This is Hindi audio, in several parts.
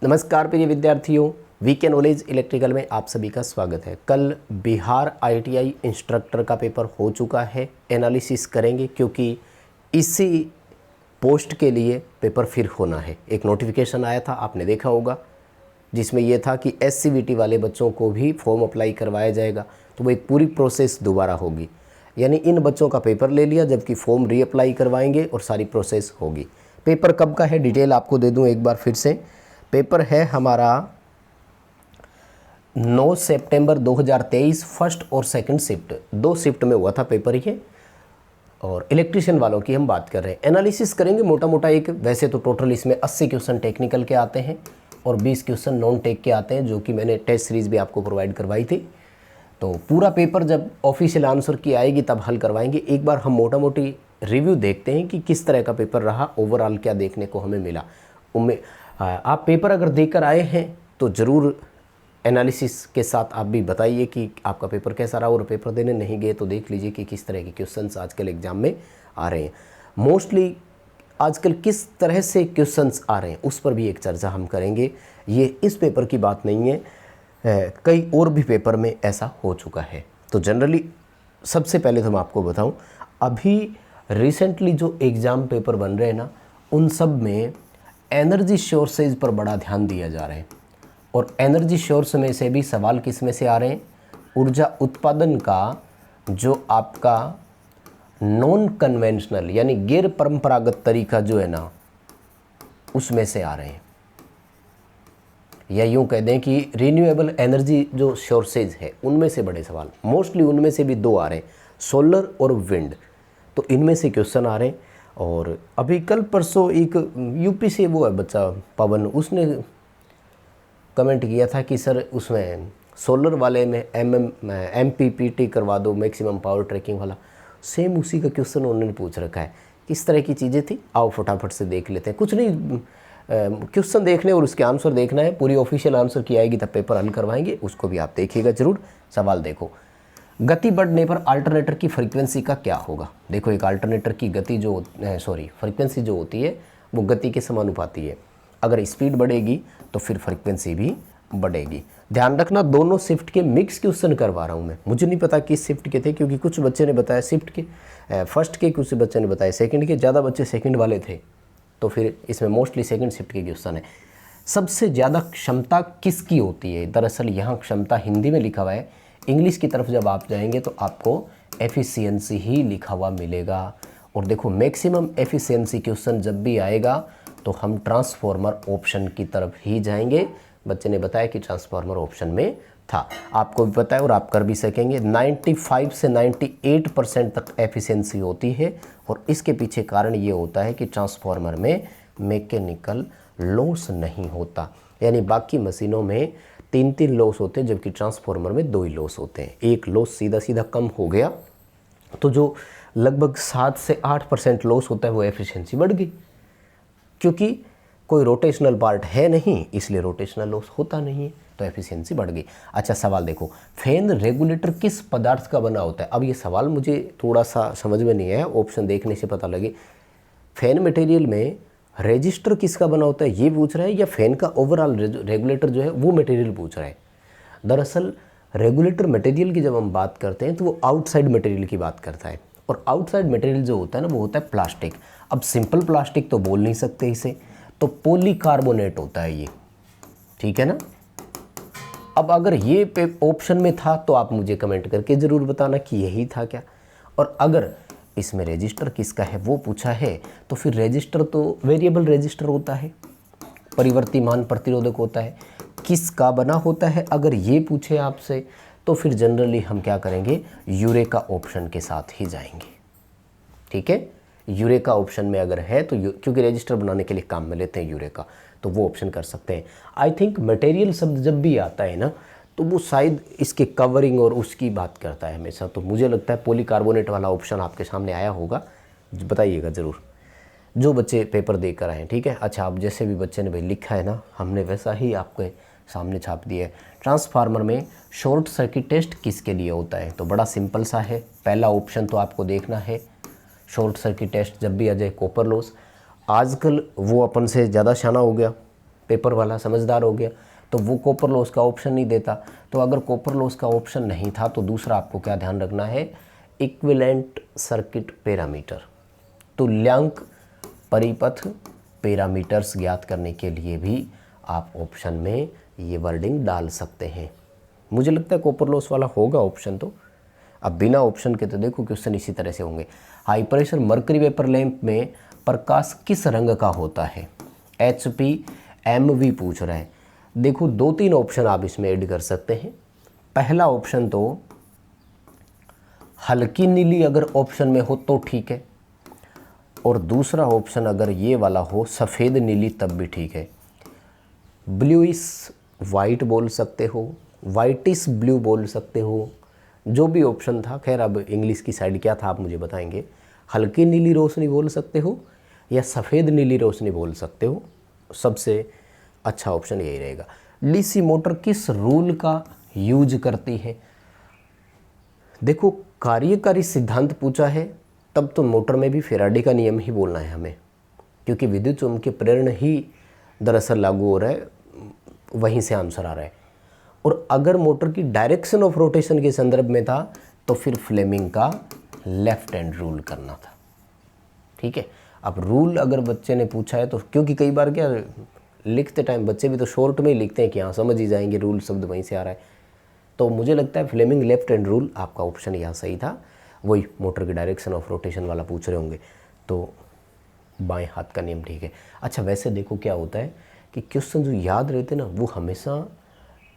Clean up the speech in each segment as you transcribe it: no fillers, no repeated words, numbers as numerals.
नमस्कार प्रिय विद्यार्थियों, वीके नॉलेज इलेक्ट्रिकल में आप सभी का स्वागत है। कल बिहार आईटीआई इंस्ट्रक्टर का पेपर हो चुका है, एनालिसिस करेंगे क्योंकि इसी पोस्ट के लिए पेपर फिर होना है। एक नोटिफिकेशन आया था, आपने देखा होगा, जिसमें यह था कि एससीवीटी वाले बच्चों को भी फॉर्म अप्लाई करवाया जाएगा, तो वो एक पूरी प्रोसेस दोबारा होगी। यानी इन बच्चों का पेपर ले लिया, जबकि फॉर्म रीअप्लाई करवाएंगे और सारी प्रोसेस होगी। पेपर कब का है, डिटेल आपको दे दूं एक बार फिर से। पेपर है हमारा 9 सितंबर 2023, फर्स्ट और सेकंड शिफ्ट, 2 शिफ्ट में हुआ था पेपर ये। और इलेक्ट्रिशियन वालों की हम बात कर रहे हैं। एनालिसिस करेंगे मोटा मोटा एक, वैसे तो टोटल इसमें 80 क्वेश्चन टेक्निकल के आते हैं और 20 क्वेश्चन नॉन टेक के आते हैं, जो कि मैंने टेस्ट सीरीज़ भी आपको प्रोवाइड करवाई थी। तो पूरा पेपर जब ऑफिशियल आंसर की आएगी तब हल करवाएंगे। एक बार हम मोटा मोटी रिव्यू देखते हैं कि किस तरह का पेपर रहा, ओवरऑल क्या देखने को हमें मिला। आप पेपर अगर देकर आए हैं तो ज़रूर एनालिसिस के साथ आप भी बताइए कि आपका पेपर कैसा रहा, और पेपर देने नहीं गए तो देख लीजिए कि किस तरह के क्वेश्चंस आजकल एग्ज़ाम में आ रहे हैं। मोस्टली आजकल किस तरह से क्वेश्चंस आ रहे हैं उस पर भी एक चर्चा हम करेंगे। ये इस पेपर की बात नहीं है, कई और भी पेपर में ऐसा हो चुका है। तो जनरली सबसे पहले तो मैं आपको बताऊं, अभी रिसेंटली जो एग्ज़ाम पेपर बन रहे हैं ना, उन सब में एनर्जी सोर्सेज पर बड़ा ध्यान दिया जा रहा है। और एनर्जी सोर्स में से भी सवाल किस में से आ रहे हैं, ऊर्जा उत्पादन का जो आपका नॉन कन्वेंशनल यानी गैर परंपरागत तरीका जो है ना, उसमें से आ रहे हैं। या यूँ कह दें कि रिन्यूएबल एनर्जी जो सोर्सेज है उनमें से बड़े सवाल, मोस्टली उनमें से भी 2 आ रहे हैं, सोलर और विंड। तो इनमें से क्वेश्चन आ रहे हैं। और अभी कल परसों एक यूपी से वो है बच्चा पवन, उसने कमेंट किया था कि सर उसमें सोलर वाले में MPPT करवा दो, मैक्सिमम पावर ट्रैकिंग वाला। सेम उसी का क्वेश्चन उन्होंने पूछ रखा है। किस तरह की चीज़ें थी, आओ फटाफट से देख लेते हैं। कुछ नहीं, क्वेश्चन देखने और उसके आंसर देखना है। पूरी ऑफिशियल आंसर की आएगी तब पेपर हल करवाएंगे, उसको भी आप देखिएगा ज़रूर। सवाल देखो, गति बढ़ने पर अल्टरनेटर की फ्रीक्वेंसी का क्या होगा। देखो, एक अल्टरनेटर की गति जो फ्रीक्वेंसी जो होती है वो गति के समानुपाती है। अगर स्पीड बढ़ेगी तो फिर फ्रीक्वेंसी भी बढ़ेगी। ध्यान रखना, दोनों शिफ्ट के मिक्स क्वेश्चन करवा रहा हूँ मैं। मुझे नहीं पता किस शिफ्ट के थे, क्योंकि कुछ बच्चे ने बताया शिफ्ट के, फर्स्ट के, कुछ बच्चे ने बताया सेकंड के, ज़्यादा बच्चे सेकंड वाले थे। तो फिर इसमें मोस्टली सेकंड शिफ्ट के क्वेश्चन है। सबसे ज़्यादा क्षमता किसकी होती है, दरअसल यहाँ क्षमता हिंदी में लिखा हुआ है, इंग्लिश की तरफ जब आप जाएंगे तो आपको एफिशिएंसी ही लिखा हुआ मिलेगा। और देखो, मैक्सिमम एफिशिएंसी क्वेश्चन जब भी आएगा तो हम ट्रांसफॉर्मर ऑप्शन की तरफ ही जाएंगे। बच्चे ने बताया कि ट्रांसफॉर्मर ऑप्शन में था, आपको भी पता है और आप कर भी सकेंगे। 95 से 98% तक एफिशिएंसी होती है। और इसके पीछे कारण ये होता है कि ट्रांसफॉर्मर में मैकेनिकल लॉस नहीं होता, यानी बाकी मशीनों में 3 लॉस होते हैं, जबकि ट्रांसफॉर्मर में 2 ही लॉस होते हैं। एक लॉस सीधा सीधा कम हो गया तो जो लगभग 7 से 8% लॉस होता है वो एफिशिएंसी बढ़ गई, क्योंकि कोई रोटेशनल पार्ट है नहीं, इसलिए रोटेशनल लॉस होता नहीं है, तो एफिशिएंसी बढ़ गई। अच्छा, सवाल देखो, फैन रेगुलेटर किस पदार्थ का बना होता है। अब ये सवाल मुझे थोड़ा सा समझ में नहीं आया, ऑप्शन देखने से पता लगे। फैन मटेरियल में रेजिस्टर किसका बना होता है ये पूछ रहा है, या फैन का ओवरऑल रेगुलेटर जो है वो मटेरियल पूछ रहा है। दरअसल रेगुलेटर मटेरियल की जब हम बात करते हैं तो वो आउटसाइड मटेरियल की बात करता है, और आउटसाइड मटेरियल जो होता है ना वो होता है प्लास्टिक। अब सिंपल प्लास्टिक तो बोल नहीं सकते इसे, तो पॉलीकार्बोनेट होता है ये, ठीक है ना। अब अगर ये ऑप्शन में था तो आप मुझे कमेंट करके ज़रूर बताना कि यही था क्या। और अगर इसमें रेजिस्टर किसका है वो पूछा है, तो फिर रेजिस्टर तो वेरिएबल रेजिस्टर होता है, परिवर्तमान प्रतिरोधक होता है। किसका बना होता है अगर ये पूछे आपसे, तो फिर जनरली हम क्या करेंगे, यूरेका ऑप्शन के साथ ही जाएंगे, ठीक है। यूरेका ऑप्शन में अगर है तो क्योंकि रजिस्टर बनाने के लिए काम में लेते हैं यूरेका, तो वो ऑप्शन कर सकते हैं। आई थिंक मटेरियल शब्द जब भी आता है ना तो वो शायद इसके कवरिंग और उसकी बात करता है हमेशा। तो मुझे लगता है पॉलीकार्बोनेट वाला ऑप्शन आपके सामने आया होगा, बताइएगा ज़रूर जो बच्चे पेपर दे कर आए, ठीक है। अच्छा, अब जैसे भी बच्चे ने भाई लिखा है ना, हमने वैसा ही आपके सामने छाप दिया है। ट्रांसफार्मर में शॉर्ट सर्किट टेस्ट किसके लिए होता है, तो बड़ा सिंपल सा है। पहला ऑप्शन तो आपको देखना है, शॉर्ट सर्किट टेस्ट जब भी आ जाए कॉपर लॉस। आजकल वो अपन से ज़्यादा शाना हो गया, पेपर वाला समझदार हो गया, तो वो कॉपर लॉस का ऑप्शन नहीं देता। तो अगर कॉपर लॉस का ऑप्शन नहीं था तो दूसरा आपको क्या ध्यान रखना है, इक्विवेलेंट सर्किट पैरामीटर, तुल्यांक परिपथ पैरामीटर्स ज्ञात करने के लिए भी आप ऑप्शन में ये वर्डिंग डाल सकते हैं। मुझे लगता है कॉपर लॉस वाला होगा ऑप्शन। तो अब बिना ऑप्शन के तो देखो क्वेश्चन इसी तरह से होंगे। High pressure mercury vapour lamp में प्रकाश किस रंग का होता है, HP MV पूछ रहा है। देखो 2-3 ऑप्शन आप इसमें ऐड कर सकते हैं। पहला ऑप्शन तो हल्की नीली अगर ऑप्शन में हो तो ठीक है, और दूसरा ऑप्शन अगर ये वाला हो सफ़ेद नीली तब भी ठीक है। ब्लूइश वाइट बोल सकते हो, वाइटिश ब्लू बोल सकते हो, जो भी ऑप्शन था। खैर अब इंग्लिश की साइड क्या था आप मुझे बताएंगे। हल्की नीली रोशनी बोल सकते हो या सफ़ेद नीली रोशनी बोल सकते हो, सबसे अच्छा ऑप्शन यही रहेगा। DC मोटर किस रूल का यूज करती है? देखो कार्यकारी सिद्धांत पूछा है तब तो मोटर में भी फेराडे का नियम ही बोलना है हमें, क्योंकि विद्युत चुम्बकीय प्रेरण ही दरअसल लागू हो रहा है, वहीं से आंसर आ रहा है। और अगर मोटर की डायरेक्शन ऑफ रोटेशन के संदर्भ में था तो फिर फ्लेमिंग का लेफ्ट हैंड रूल करना था। ठीक है, अब रूल अगर बच्चे ने पूछा है तो, क्योंकि कई बार क्या लिखते टाइम बच्चे भी तो शॉर्ट में ही लिखते हैं कि हाँ समझ ही जाएंगे रूल शब्द वहीं से आ रहा है, तो मुझे लगता है फ्लेमिंग लेफ्ट हैंड रूल आपका ऑप्शन यहाँ सही था। वही मोटर की डायरेक्शन ऑफ रोटेशन वाला पूछ रहे होंगे तो बाएं हाथ का नियम ठीक है। अच्छा वैसे देखो क्या होता है कि क्वेश्चन जो याद रहते हैं ना वो हमेशा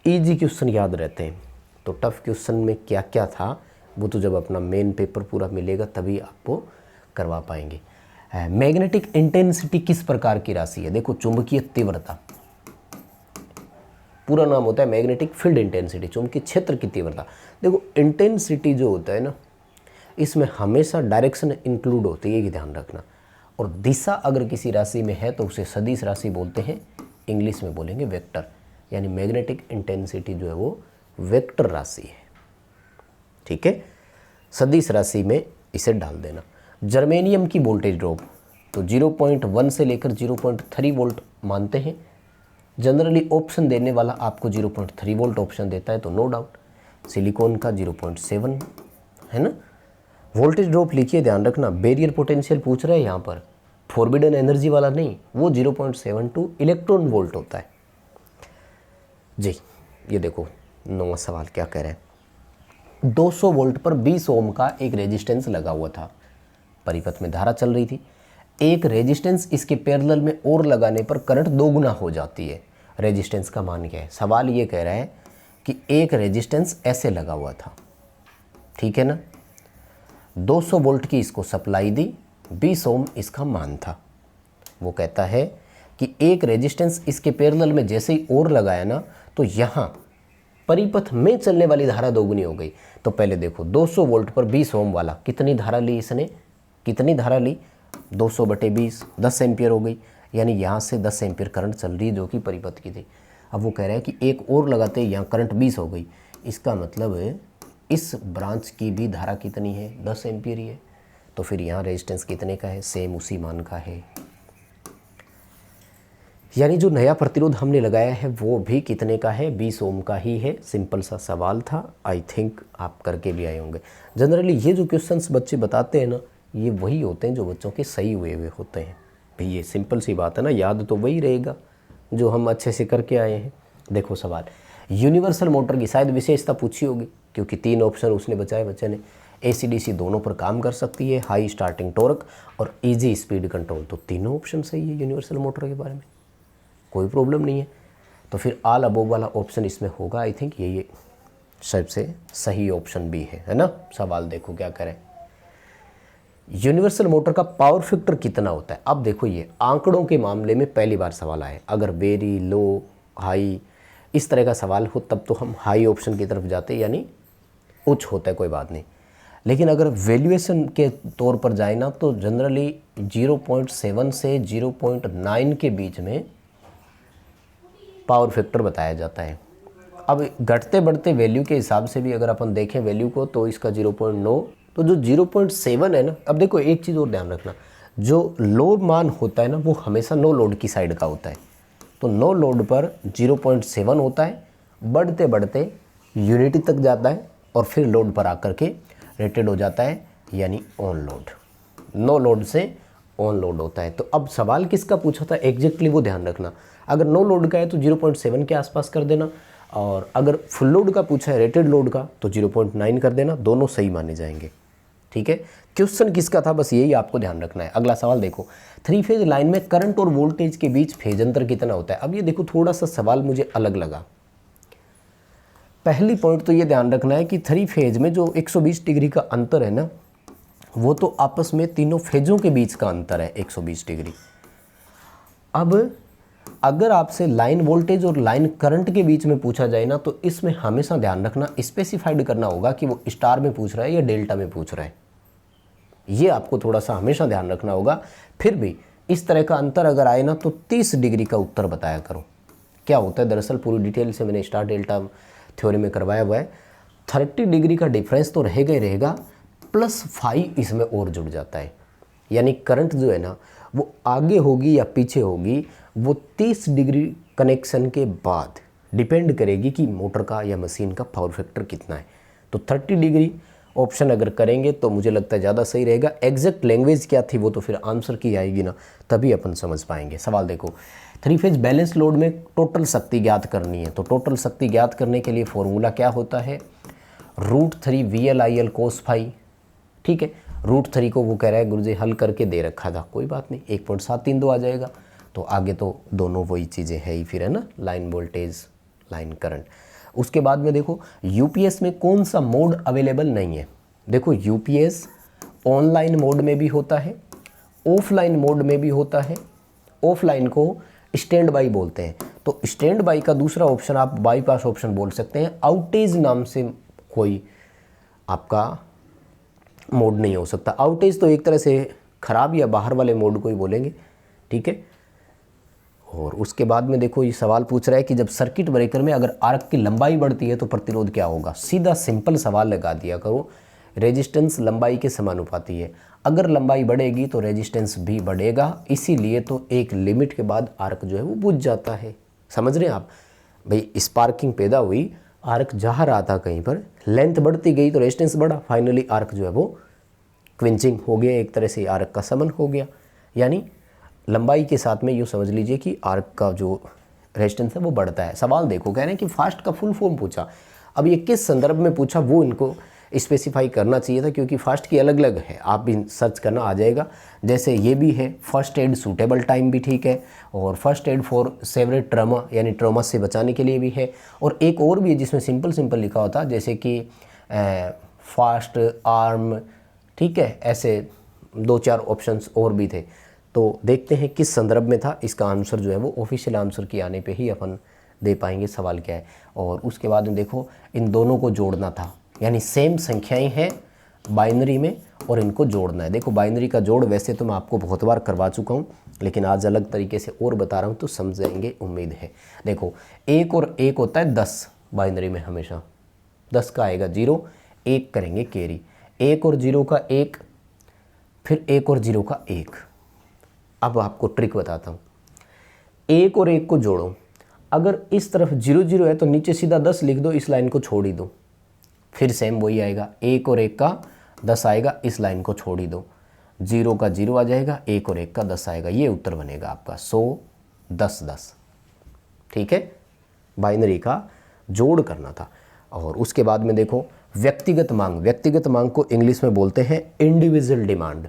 इजी क्वेश्चन याद रहते हैं। तो टफ क्वेश्चन में क्या क्या था वो तो जब अपना मेन पेपर पूरा मिलेगा तभी आपको करवा पाएंगे। मैग्नेटिक इंटेंसिटी किस प्रकार की राशि है? देखो चुंबकीय तीव्रता, पूरा नाम होता है मैग्नेटिक फील्ड इंटेंसिटी, चुंबकीय क्षेत्र की तीव्रता। देखो इंटेंसिटी जो होता है ना इसमें हमेशा डायरेक्शन इंक्लूड होती है, ये ध्यान रखना। और दिशा अगर किसी राशि में है तो उसे सदिश राशि बोलते हैं, इंग्लिश में बोलेंगे वेक्टर। यानी मैग्नेटिक इंटेंसिटी जो है वो वेक्टर राशि है। ठीक है, सदिश राशि में इसे डाल देना। जर्मेनियम की वोल्टेज ड्रॉप तो 0.1 से लेकर 0.3 वोल्ट मानते हैं। जनरली ऑप्शन देने वाला आपको 0.3 वोल्ट ऑप्शन देता है तो नो डाउट। सिलिकॉन का 0.7 है ना। वोल्टेज ड्रॉप लिखिए, ध्यान रखना। बैरियर पोटेंशियल पूछ रहा है यहाँ पर, फॉरबिडन एनर्जी वाला नहीं, वो 0.72 इलेक्ट्रॉन वोल्ट होता है जी। ये देखो 9वां सवाल क्या कह रहे हैं। 200 वोल्ट पर 20 ओम का एक रेजिस्टेंस लगा हुआ था, परिपथ में धारा चल रही थी। एक रेजिस्टेंस इसके पैरेलल में और लगाने पर करंट दोगुना हो जाती है। रेजिस्टेंस का मान क्या है? सवाल ये कह रहा है कि एक रेजिस्टेंस ऐसे लगा हुआ था, ठीक है ना, 200 वोल्ट की इसको सप्लाई दी, 20 ओम इसका मान था। वो कहता है कि एक रेजिस्टेंस इसके पैरेलल में जैसे ही और लगाया ना तो यहाँ परिपथ में चलने वाली धारा दोगुनी हो गई। तो पहले देखो 200 वोल्ट पर 20 ओम वाला कितनी धारा ली इसने, कितनी धारा ली? 200/20 10 एम्पियर हो गई। यानी यहाँ से 10 एम्पियर करंट चल रही है जो कि परिपथ की थी। अब वो कह रहा है कि एक और लगाते यहाँ करंट 20 हो गई। इसका मतलब है इस ब्रांच की भी धारा कितनी है? 10 एम्पियर ही है। तो फिर यहाँ रेजिस्टेंस कितने का है? सेम उसी मान का है। यानी जो नया प्रतिरोध हमने लगाया है वो भी कितने का है? 20 ओम का ही है। सिंपल सा सवाल था, आई थिंक आप करके भी आए होंगे। जनरली ये जो क्वेश्चंस बच्चे बताते हैं ना ये वही होते हैं जो बच्चों के सही हुए होते हैं। भाई ये सिंपल सी बात है ना, याद तो वही रहेगा जो हम अच्छे से करके आए हैं। देखो सवाल, यूनिवर्सल मोटर की शायद विशेषता पूछी होगी क्योंकि 3 ऑप्शन उसने बचाए बच्चे ने। AC/DC दोनों पर काम कर सकती है, हाई स्टार्टिंग टॉर्क और ईजी स्पीड कंट्रोल। तो तीनों ऑप्शन सही है यूनिवर्सल मोटर के बारे में, कोई प्रॉब्लम नहीं है। तो फिर ऑल अबोव वाला ऑप्शन इसमें होगा। आई थिंक ये सबसे सही ऑप्शन भी है ना। सवाल देखो क्या करें, यूनिवर्सल मोटर का पावर फैक्टर कितना होता है? अब देखो ये आंकड़ों के मामले में पहली बार सवाल आया। अगर वेरी, लो, हाई इस तरह का सवाल हो तब तो हम हाई ऑप्शन की तरफ जाते, यानी उच्च होता है, कोई बात नहीं। लेकिन अगर वैल्यूएशन के तौर पर जाए ना तो जनरली 0.7 से 0.9 के बीच में पावर फैक्टर बताया जाता है। अब घटते बढ़ते वैल्यू के हिसाब से भी अगर अपन देखें वैल्यू को तो इसका 0.9, तो जो 0.7 है ना। अब देखो एक चीज़ और ध्यान रखना, जो लो मान होता है ना वो हमेशा नो लोड की साइड का होता है। तो नो लोड पर 0.7 होता है, बढ़ते बढ़ते यूनिटी तक जाता है और फिर लोड पर आकर के रेटेड हो जाता है, यानी ऑन लोड। नो लोड से ऑन लोड होता है। तो अब सवाल किसका पूछा था एग्जैक्टली वो ध्यान रखना। अगर नो लोड का है तो 0.7 के आसपास कर देना, और अगर फुल लोड का पूछा है रेटेड लोड का तो 0.9 कर देना, दोनों सही माने जाएंगे। ठीक है, क्वेश्चन किसका था बस यही आपको ध्यान रखना है। अगला सवाल देखो, 3 फेज लाइन में करंट और वोल्टेज के बीच फेज अंतर कितना होता है। अब ये देखो थोड़ा सा सवाल मुझे अलग लगा। पहली पॉइंट तो ये ध्यान रखना है कि 3 फेज में जो 120 डिग्री का अंतर है ना, वो तो आपस में तीनों फेजों के बीच का अंतर है 120 डिग्री। अब अगर आपसे लाइन वोल्टेज और लाइन करंट के बीच में पूछा जाए ना, तो इसमें हमेशा ध्यान रखना, स्पेसिफाइड करना होगा कि वो स्टार में पूछ रहा है या डेल्टा में पूछ रहा है। ये आपको थोड़ा सा हमेशा ध्यान रखना होगा। फिर भी इस तरह का अंतर अगर आए ना तो 30 डिग्री का उत्तर बताया करो। क्या होता है दरअसल, पूरी डिटेल से मैंने स्टार डेल्टा थ्योरी में करवाया हुआ है। 30 डिग्री का डिफरेंस तो रहेगा ही रहेगा, प्लस 5 इसमें और जुड़ जाता है, यानी करंट जो है ना वो आगे होगी या पीछे होगी, वो 30 डिग्री कनेक्शन के बाद डिपेंड करेगी कि मोटर का या मशीन का पावर फैक्टर कितना है। तो 30 डिग्री ऑप्शन अगर करेंगे तो मुझे लगता है ज़्यादा सही रहेगा। एग्जैक्ट लैंग्वेज क्या थी वो तो फिर आंसर की आएगी ना, तभी अपन समझ पाएंगे। सवाल देखो, 3 फेज बैलेंस लोड में टोटल शक्ति ज्ञात करनी है। तो टोटल शक्ति ज्ञात करने के लिए फॉर्मूला क्या होता है, √3 VL/IL cos φ। ठीक है, √3 को वो कह रहा है गुरुजी हल करके दे रखा था, कोई बात नहीं, 1.732 आ जाएगा। तो आगे तो दोनों वही चीज़ें है ही फिर, है ना, लाइन वोल्टेज लाइन करंट। उसके बाद में देखो यूपीएस में कौन सा मोड अवेलेबल नहीं है। देखो यूपीएस ऑनलाइन मोड में भी होता है, ऑफलाइन मोड में भी होता है। ऑफलाइन को स्टैंड बाई बोलते हैं, तो स्टैंड बाई का दूसरा ऑप्शन आप बाईपास ऑप्शन बोल सकते हैं। आउटेज नाम से कोई आपका मोड नहीं हो सकता। आउटेज तो एक तरह से ख़राब या बाहर वाले मोड को ही बोलेंगे। ठीक है, और उसके बाद में देखो ये सवाल पूछ रहा है कि जब सर्किट ब्रेकर में अगर आर्क की लंबाई बढ़ती है तो प्रतिरोध क्या होगा। सीधा सिंपल सवाल लगा दिया करो, रेजिस्टेंस लंबाई के समानुपाती है। अगर लंबाई बढ़ेगी तो रेजिस्टेंस भी बढ़ेगा, इसीलिए तो एक लिमिट के बाद आर्क जो है वो बुझ जाता है। समझ रहे हैं आप भाई, स्पार्किंग पैदा हुई, आर्क जा रहा था कहीं पर, लेंथ बढ़ती गई तो रेजिस्टेंस बढ़ा, फाइनली आर्क जो है वो क्विंचिंग हो गया, एक तरह से आर्क का समन हो गया। यानी लंबाई के साथ में यूँ समझ लीजिए कि आर्क का जो रेजिस्टेंस है वो बढ़ता है। सवाल देखो, कह रहे हैं कि फास्ट का फुल फॉर्म पूछा। अब ये किस संदर्भ में पूछा वो इनको स्पेसिफाई करना चाहिए था, क्योंकि फास्ट की अलग अलग है, आप भी सर्च करना आ जाएगा। जैसे ये भी है फर्स्ट एड सूटेबल टाइम भी ठीक है, और फर्स्ट एड फॉर सेवरेट ट्रॉमा यानी ट्रॉमा से बचाने के लिए भी है, और एक और भी है जिसमें सिंपल लिखा होता जैसे कि फास्ट आर्म। ठीक है, ऐसे 2-4 ऑप्शंस और भी थे। तो देखते हैं किस संदर्भ में था। इसका आंसर जो है वो ऑफिशियल आंसर की आने पे ही अपन दे पाएंगे सवाल क्या है। और उसके बाद में देखो इन दोनों को जोड़ना था, यानी सेम संख्याएं हैं बाइनरी में और इनको जोड़ना है। देखो बाइनरी का जोड़ वैसे तो मैं आपको बहुत बार करवा चुका हूँ, लेकिन आज अलग तरीके से और बता रहा हूँ तो समझ जाएंगे, उम्मीद है। देखो 1 और 1 होता है 10 बाइनरी में, हमेशा 10 का आएगा 0, 1 करेंगे कैरी, 1 और 0 का 1, फिर 1 और 0 का 1। अब आपको ट्रिक बताता हूँ, 1 और 1 को जोड़ो, अगर इस तरफ 0 0 है तो नीचे सीधा 10 लिख दो, इस लाइन को छोड़ ही दो, फिर सेम वही आएगा, 1 और 1 का 10 आएगा, इस लाइन को छोड़ ही दो, 0 का 0 आ जाएगा, 1 और 1 का 10 आएगा, ये उत्तर बनेगा आपका 100 10 10। ठीक है, बाइनरी का जोड़ करना था। और उसके बाद में देखो व्यक्तिगत मांग, व्यक्तिगत मांग को इंग्लिश में बोलते हैं इंडिविजुअल डिमांड,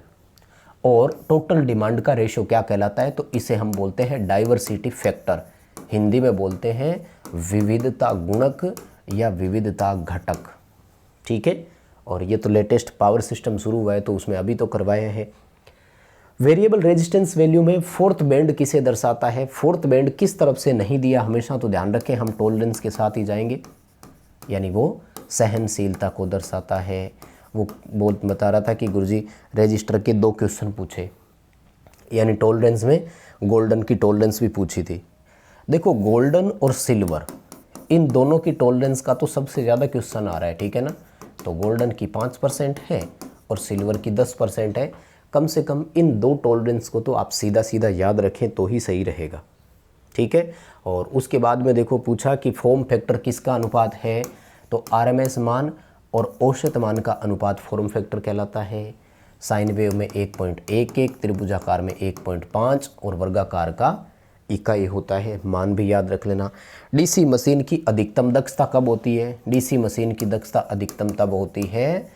और टोटल डिमांड का रेशो क्या कहलाता है, तो इसे हम बोलते हैं डाइवर्सिटी फैक्टर, हिंदी में बोलते हैं विविधता गुणक या विविधता घटक। ठीक है, और ये तो लेटेस्ट पावर सिस्टम शुरू हुआ है तो उसमें अभी तो करवाए हैं। वेरिएबल रेजिस्टेंस वैल्यू में फोर्थ बैंड किसे दर्शाता है, फोर्थ बैंड किस तरफ से नहीं दिया हमेशा तो ध्यान रखें, हम टॉलरेंस के साथ ही जाएंगे, यानी वो सहनशीलता को दर्शाता है। वो बता रहा था कि गुरुजी रजिस्टर के 2 क्वेश्चन पूछे, यानी टॉलरेंस में गोल्डन की टॉलरेंस भी पूछी थी। देखो गोल्डन और सिल्वर इन दोनों की टॉलरेंस का तो सबसे ज़्यादा क्वेश्चन आ रहा है, ठीक है ना। तो गोल्डन की 5% है और सिल्वर की 10% है। कम से कम इन 2 टॉलरेंस को तो आप सीधा सीधा याद रखें तो ही सही रहेगा। ठीक है। और उसके बाद में देखो पूछा कि फॉर्म फैक्टर किसका अनुपात है, तो आरएमएस मान और औसत मान का अनुपात फॉर्म फैक्टर कहलाता है। साइन वेव में 1.11, त्रिभुजाकार में 1.5 और वर्गाकार का इकाई होता है। मान भी याद रख लेना। डीसी मशीन की अधिकतम दक्षता कब होती है, डीसी मशीन की दक्षता अधिकतम तब होती है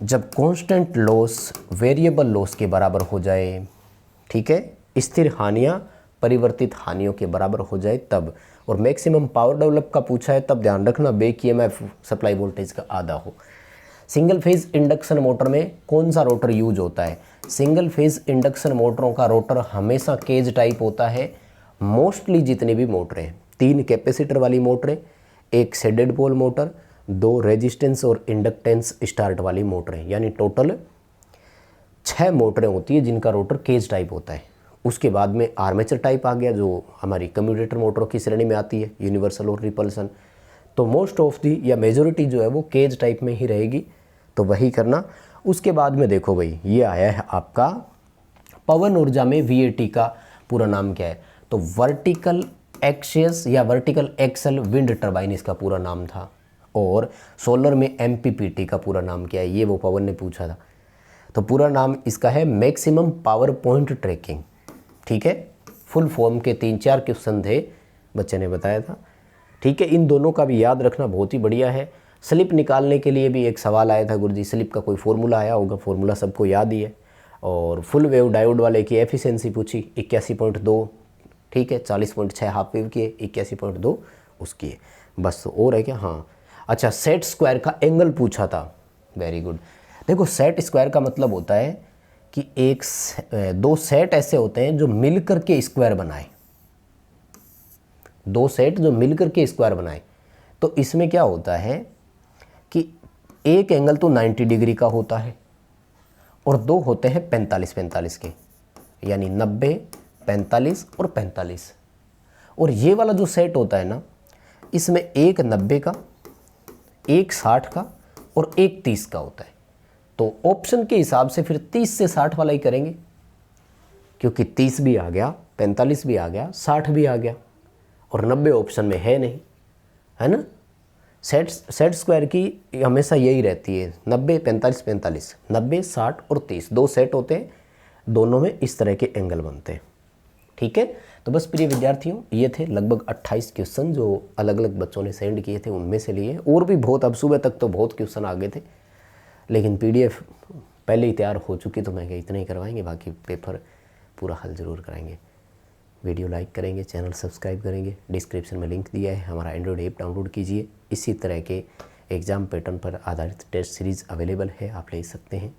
जब कांस्टेंट लॉस वेरिएबल लॉस के बराबर हो जाए, ठीक है, स्थिर हानियां परिवर्तित हानियों के बराबर हो जाए तब। और मैक्सिमम पावर डेवलप का पूछा है तब ध्यान रखना बेक ईएमएफ सप्लाई वोल्टेज का आधा हो। सिंगल फेज इंडक्शन मोटर में कौन सा रोटर यूज होता है, सिंगल फेज इंडक्शन मोटरों का रोटर हमेशा केज टाइप होता है। मोस्टली जितनी भी मोटरें, 3 कैपेसिटर वाली मोटरें, 1 शेडेड पोल मोटर, 2 रेजिस्टेंस और इंडक्टेंस स्टार्ट वाली मोटरें, यानी टोटल 6 मोटरें होती है जिनका रोटर केज टाइप होता है। उसके बाद में आर्मेचर टाइप आ गया जो हमारी कम्यूटेटर मोटरों की श्रेणी में आती है, यूनिवर्सल और रिपल्सन। तो मोस्ट ऑफ दी या मेजोरिटी जो है वो केज टाइप में ही रहेगी, तो वही करना। उसके बाद में देखो भाई ये आया है आपका पवन ऊर्जा में वीएटी का पूरा नाम क्या है, तो वर्टिकल एक्सियस या वर्टिकल एक्सल विंड टर्बाइन इसका पूरा नाम था। और सोलर में एमपीपीटी का पूरा नाम क्या है, ये वो पवन ने पूछा था। तो पूरा नाम इसका है मैक्सिमम पावर पॉइंट ट्रैकिंग, ठीक है। फुल फॉर्म के 3-4 क्वेश्चन थे, बच्चे ने बताया था, ठीक है। इन दोनों का भी याद रखना बहुत ही बढ़िया है। स्लिप निकालने के लिए भी एक सवाल आया था गुरुजी, स्लिप का कोई फॉर्मूला आया होगा, फॉर्मूला सबको याद ही है। और फुल वेव डायोड वाले की एफिशिएंसी पूछी 81.2, ठीक है, 40.6 हाफ वेव की है, 81.2 उसकी है, बस। और है क्या, हाँ अच्छा, सेट स्क्वायर का एंगल पूछा था, वेरी गुड। देखो सेट स्क्वायर का मतलब होता है कि 2 सेट ऐसे होते हैं जो मिलकर के स्क्वायर बनाए, 2 सेट जो मिलकर के स्क्वायर बनाए। तो इसमें क्या होता है कि एक एंगल तो 90 डिग्री का होता है और 2 होते हैं 45-45 के, यानी 90, 45 और 45। और ये वाला जो सेट होता है ना, इसमें एक 90 का, एक 60 का और एक 30 का होता है। तो ऑप्शन के हिसाब से फिर 30 से 60 वाला ही करेंगे, क्योंकि 30 भी आ गया, 45 भी आ गया, 60 भी आ गया और 90 ऑप्शन में है नहीं, है ना। सेट स्क्वायर की हमेशा यही रहती है, 90, 45, 45, 90, 60 और 30, 2 सेट होते हैं, दोनों में इस तरह के एंगल बनते हैं, ठीक है। तो बस प्रिय विद्यार्थियों, ये थे लगभग 28 क्वेश्चन जो अलग अलग बच्चों ने सेंड किए थे, उनमें से लिए। और भी बहुत, अब सुबह तक तो बहुत क्वेश्चन आ गए थे, लेकिन पीडीएफ पहले ही तैयार हो चुकी, तो मैं क्या इतना ही करवाएंगे, बाकी पेपर पूरा हल ज़रूर कराएंगे। वीडियो लाइक करेंगे, चैनल सब्सक्राइब करेंगे, डिस्क्रिप्शन में लिंक दिया है, हमारा एंड्रॉयड ऐप डाउनलोड कीजिए। इसी तरह के एग्ज़ाम पैटर्न पर आधारित टेस्ट सीरीज़ अवेलेबल है, आप ले सकते हैं।